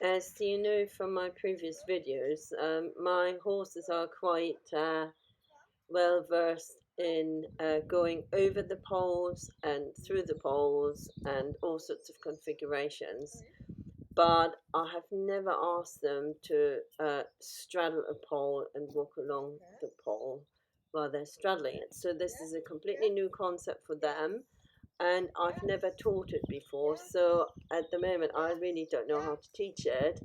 As you know from my previous videos, my horses are quite well versed in going over the poles and through the poles and all sorts of configurations, but I have never asked them to straddle a pole and walk along the pole while they're straddling it. So this is a completely new concept for them, and I've never taught it before, so at the moment I really don't know how to teach it.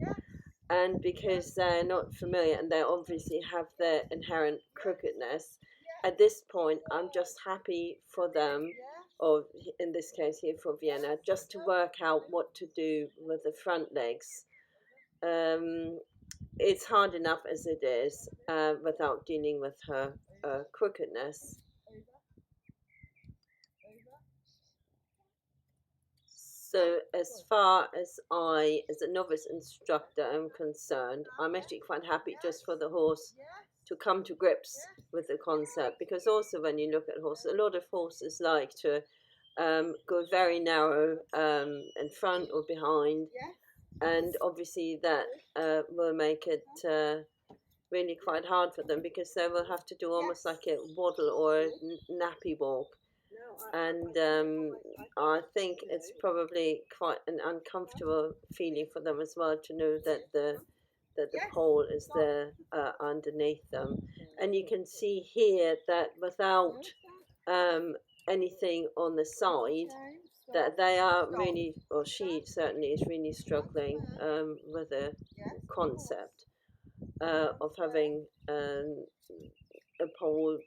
And because they're not familiar and they obviously have their inherent crookedness, at this point I'm just happy for them, or in this case here for Vienna, just to work out what to do with the front legs. It's hard enough as it is without dealing with her crookedness. So as far as I, as a novice instructor, am concerned, I'm actually quite happy just for the horse to come to grips with the concept, because also when you look at horses, a lot of horses like to go very narrow in front or behind, and obviously that will make it really quite hard for them, because they will have to do almost like a waddle or a nappy walk. And I think it's probably quite an uncomfortable feeling for them as well to know that the pole is there underneath them. And you can see here that without anything on the side, that they are really, or she certainly is really struggling with the concept of having a pole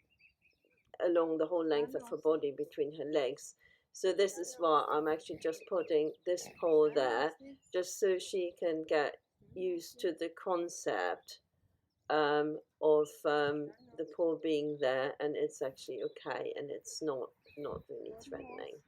along the whole length of her body between her legs. So this is why I'm actually just putting this pole there, just so she can get used to the concept of the pole being there, and it's actually okay, and it's not really threatening.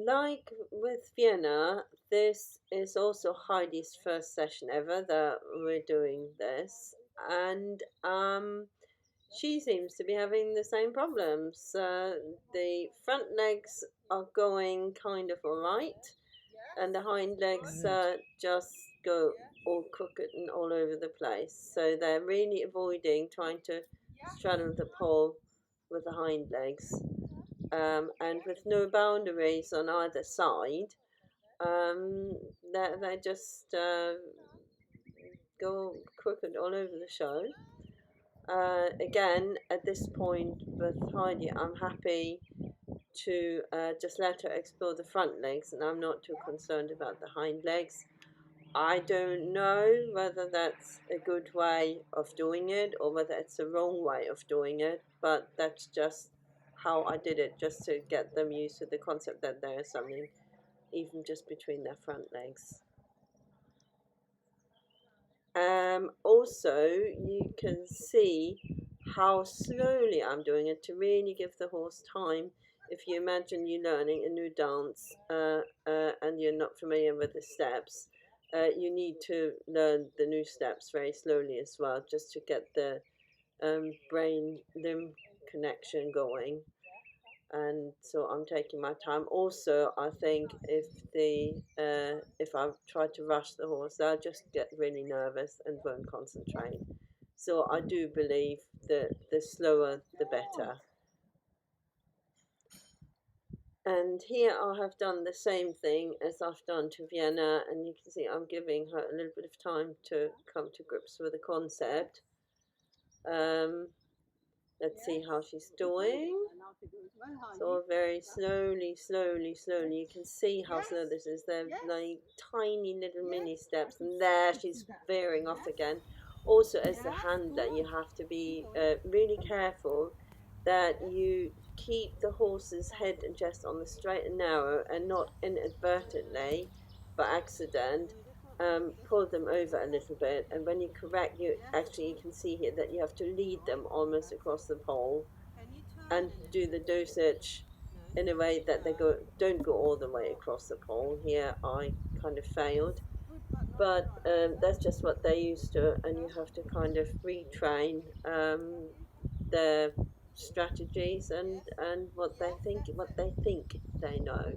Like with Vienna, this is also Heidi's first session ever that we're doing this, and she seems to be having the same problems. The front legs are going kind of alright, and the hind legs just go all crooked and all over the place. So they're really avoiding trying to straddle the pole with the hind legs. And with no boundaries on either side, they just go crooked all over the show. Again, at this point with Heidi, I'm happy to just let her explore the front legs, and I'm not too concerned about the hind legs. I don't know whether that's a good way of doing it or whether it's the wrong way of doing it, but that's just how I did it, just to get them used to the concept that there is something even just between their front legs. Also, you can see how slowly I'm doing it to really give the horse time. If you imagine you learning a new dance and you're not familiar with the steps, you need to learn the new steps very slowly as well, just to get the brain-limb connection going. And so I'm taking my time. Also, I think if I try to rush the horse, they'll just get really nervous and won't concentrate. So I do believe that the slower the better. And here I have done the same thing as I've done to Vienna, and you can see I'm giving her a little bit of time to come to grips with the concept. Let's see how she's doing. So very slowly, slowly, slowly. You can see how slow this is. They're like tiny little mini steps, and there she's veering off again. Also, as the handler, you have to be really careful that you keep the horse's head and chest on the straight and narrow, and not inadvertently, by accident, pull them over a little bit, and when you correct, you can see here that you have to lead them almost across the pole and do the dosage in a way that they don't go all the way across the pole. Here I kind of failed, but that's just what they're used to, and you have to kind of retrain their strategies and what they think they know.